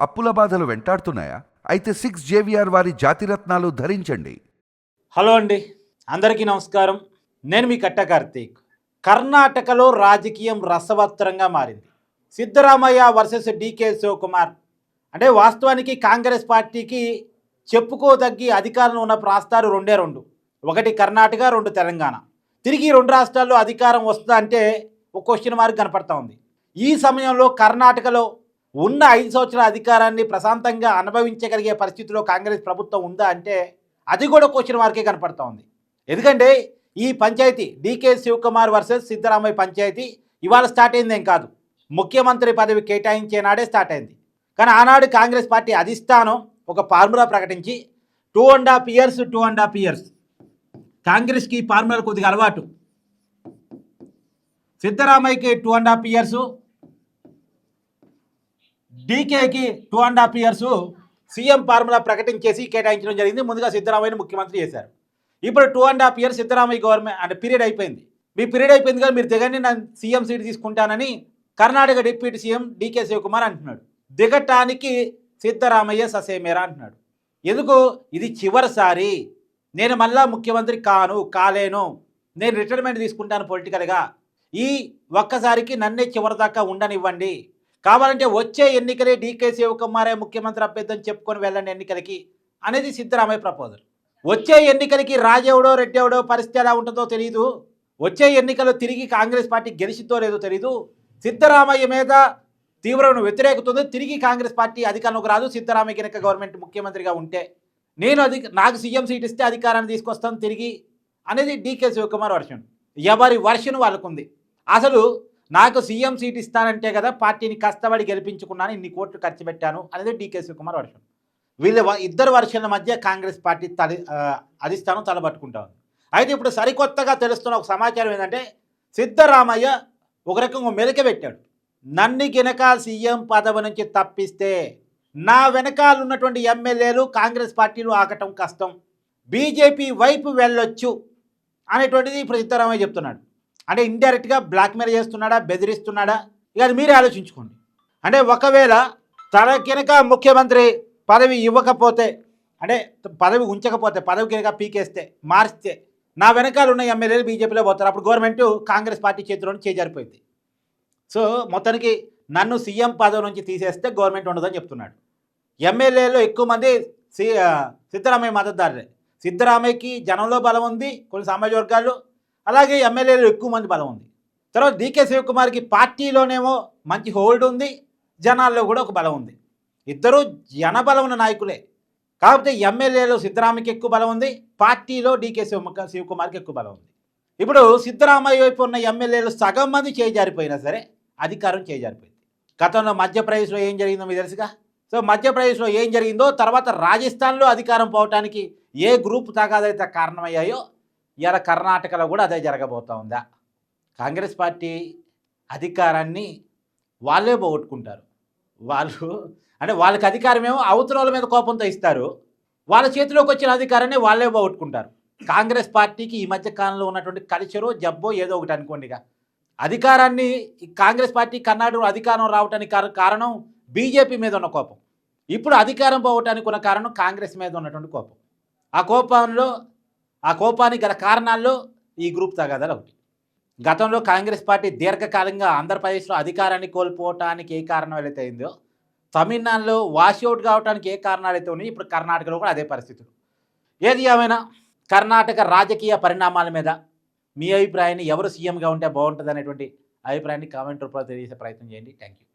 అప్పుల బాధలు వెంటాడుతున్నాయా? అయితే 6 జేవిఆర్ వారి జాతిరత్నాలు ధరించండి. హలో అండి, అందరికీ నమస్కారం. నేను మీ కట్ట కార్తీక్. కర్ణాటకలో రాజకీయం రసవత్తరంగా మారింది. సిద్ధరామయ్య వర్సెస్ డీకే శివకుమార్. అంటే వాస్తవానికి కాంగ్రెస్ పార్టీకి చెప్పుకోదగ్గి అధికారంలో ఉన్న రాష్ట్రాలు రెండే రెండు. ఒకటి కర్ణాటక, రెండు తెలంగాణ. తిరిగి రెండు రాష్ట్రాల్లో అధికారం వస్తుందా అంటే ఒక క్వశ్చన్ మార్క్ కనపడతా ఉంది. ఈ సమయంలో కర్ణాటకలో ఉన్న 5 సంవత్సరాల అధికారాన్ని ప్రశాంతంగా అనుభవించగలిగే పరిస్థితిలో కాంగ్రెస్ ప్రభుత్వం ఉందా అంటే అది కూడా క్వశ్చన్ మార్కే కనపడతా ఉంది. ఎందుకంటే ఈ పంచాయతీ డీకే శివకుమార్ వర్సెస్ సిద్ధరామయ్య పంచాయతీ ఇవాళ స్టార్ట్ అయిందేం కాదు. ముఖ్యమంత్రి పదవి కేటాయించే నాడే స్టార్ట్ అయింది. కానీ ఆనాడు కాంగ్రెస్ పార్టీ అధిష్టానం ఒక ఫార్ములా ప్రకటించి 2.5 years కాంగ్రెస్కి ఈ ఫార్ములా కొద్దిగా అలవాటు. సిద్ధరామయ్యకి 2.5 years, డీకేకి 2.5 years సీఎం ఫార్ములా ప్రకటించేసి కేటాయించడం జరిగింది. ముందుగా సిద్ధరామయ్యని ముఖ్యమంత్రి చేశారు. ఇప్పుడు 2.5 years సిద్ధరామయ్య గవర్నమెంట్ అంటే పీరియడ్ అయిపోయింది. మీ పీరియడ్ అయిపోయింది కదా, మీరు దిగండి, నేను సీఎం సీట్ తీసుకుంటానని కర్ణాటక డిప్యూటీ సీఎం డీకే శివకుమార్ అంటున్నాడు. దిగటానికి సిద్ధరామయ్య ససేమేరా అంటున్నాడు. ఎందుకు? ఇది చివరిసారి, నేను మళ్ళా ముఖ్యమంత్రి కాలేను, నేను రిటైర్మెంట్ తీసుకుంటాను పొలిటికల్గా, ఈ ఒక్కసారికి నన్నే చివరిదాకా ఉండనివ్వండి, కావాలంటే వచ్చే ఎన్నికలే డీకే శివకుమారే ముఖ్యమంత్రి అభ్యర్థి చెప్పుకొని వెళ్ళండి ఎన్నికలకి అనేది సిద్ధరామయ్య ప్రపోజల్. వచ్చే ఎన్నికలకి రాజెవడో రెడ్డెవడో పరిస్థితి ఎలా ఉంటుందో తెలియదు. వచ్చే ఎన్నికల్లో తిరిగి కాంగ్రెస్ పార్టీ గెలిచిద్దో లేదో తెలియదు. సిద్ధరామయ్య మీద తీవ్రమైన వ్యతిరేకత ఉంది. తిరిగి కాంగ్రెస్ పార్టీ అధికారంలోకి రాదు. సిద్ధరామయ్య కనుక గవర్నమెంట్ ముఖ్యమంత్రిగా ఉంటే నాకు సీఎం సీట్ ఇస్తే అధికారాన్ని తీసుకొస్తాను తిరిగి అనేది డీకే శివకుమార్ వర్షన్. ఎవరి వర్షన్ వాళ్ళకుంది. అసలు నాకు సీఎం సీట్ ఇస్తానంటే కదా పార్టీని కష్టపడి గెలిపించుకున్నాను, ఇన్ని కోట్లు ఖర్చు పెట్టాను అనేది డీకే శివకుమార్ వర్షన్. వీళ్ళ ఇద్దరు వర్షన్ల మధ్య కాంగ్రెస్ పార్టీ అధిష్టానం తలబట్టుకుంటా ఉంది. అయితే ఇప్పుడు సరికొత్తగా తెలుస్తున్న ఒక సమాచారం ఏంటంటే సిద్ధరామయ్య ఒక రకంగా మెలిక పెట్టాడు. నన్ను గినక సీఎం పదవి నుంచి తప్పిస్తే నా వెనకాల ఉన్నటువంటి ఎమ్మెల్యేలు కాంగ్రెస్ పార్టీలు ఆకటం కష్టం, బీజేపీ వైపు వెళ్ళొచ్చు అనేటువంటిది ఇప్పుడు సిద్ధరామయ్య చెప్తున్నాడు. అంటే ఇండైరెక్ట్గా బ్లాక్మెయిల్ చేస్తున్నాడా, బెదిరిస్తున్నాడా, ఇక అది మీరే ఆలోచించుకోండి. అంటే ఒకవేళ తన కినక ముఖ్యమంత్రి పదవి ఇవ్వకపోతే, అంటే పదవి ఉంచకపోతే, పదవి కినక పీకేస్తే, మార్చితే నా వెనకాల ఉన్న ఎమ్మెల్యేలు బీజేపీలో పోతారు. అప్పుడు గవర్నమెంట్ కాంగ్రెస్ పార్టీ చేతిలో చేజారిపోయింది. సో మొత్తానికి నన్ను సీఎం పదవి నుంచి తీసేస్తే గవర్నమెంట్ ఉండదని చెప్తున్నాడు. ఎమ్మెల్యేలో ఎక్కువ మంది సిద్ధరామయ్య మద్దతుదారులే. సిద్ధరామయ్యకి జనంలో బలం ఉంది, కొన్ని సామాజిక వర్గాల్లో, అలాగే ఎమ్మెల్యేలు ఎక్కువ మంది బలం ఉంది. తర్వాత డీకే శివకుమార్కి పార్టీలోనేమో మంచి హోల్డ్ ఉంది, జనాల్లో కూడా ఒక బలం ఉంది. ఇద్దరు జనబలం ఉన్న నాయకులే. కాకపోతే ఎమ్మెల్యేలో సిద్ధరామయ్యకి ఎక్కువ బలం ఉంది, పార్టీలో డీకే శివకుమార్కి ఎక్కువ బలం ఉంది. ఇప్పుడు సిద్ధరామయ్య వైపు ఉన్న ఎమ్మెల్యేలు సగం మంది చేజారిపోయినా సరే అధికారం చేజారిపోయింది. గతంలో మధ్యప్రదేశ్లో ఏం జరిగిందో మీకు తెలుసుగా. సో మధ్యప్రదేశ్లో ఏం జరిగిందో, తర్వాత రాజస్థాన్లో అధికారం పోవటానికి ఏ గ్రూప్ తగాదైతే కారణమయ్యాయో ఇలా కర్ణాటకలో కూడా అదే జరగబోతూ ఉందా. కాంగ్రెస్ పార్టీ అధికారాన్ని వాళ్ళే పోగొట్టుకుంటారు. వాళ్ళకి అధికారమేమో అవతల మీద కోపంతో ఇస్తారు, వాళ్ళ చేతిలోకి వచ్చిన అధికారాన్ని వాళ్ళే పోగొట్టుకుంటారు. కాంగ్రెస్ పార్టీకి ఈ మధ్య కాలంలో ఉన్నటువంటి కల్చరో జబ్బో ఏదో ఒకటి అనుకోండిగా. అధికారాన్ని కాంగ్రెస్ పార్టీ కర్ణాటకలో అధికారం రావడానికి కారణం బీజేపీ మీద ఉన్న కోపం. ఇప్పుడు అధికారం పోవటానికి ఉన్న కారణం కాంగ్రెస్ మీద ఉన్నటువంటి కోపం. ఆ కోపానికి గల కారణాల్లో ఈ గ్రూప్ తగాదాలు ఒకటి. గతంలో కాంగ్రెస్ పార్టీ దీర్ఘకాలంగా ఆంధ్రప్రదేశ్లో అధికారాన్ని కోల్పోవటానికి ఏ కారణం అయితే అయిందో, తమిళనాడులో వాషౌట్ కావడానికి ఏ కారణాలు అయితే ఉన్నాయో ఇప్పుడు కర్ణాటకలో కూడా అదే పరిస్థితులు. ఏది ఏమైనా కర్ణాటక రాజకీయ పరిణామాల మీద మీ అభిప్రాయాన్ని, ఎవరు సీఎంగా ఉంటే బాగుంటుంది అనేటువంటి అభిప్రాయాన్ని కామెంట్ రూపంలో తెలియజేసే ప్రయత్నం చేయండి. Thank you.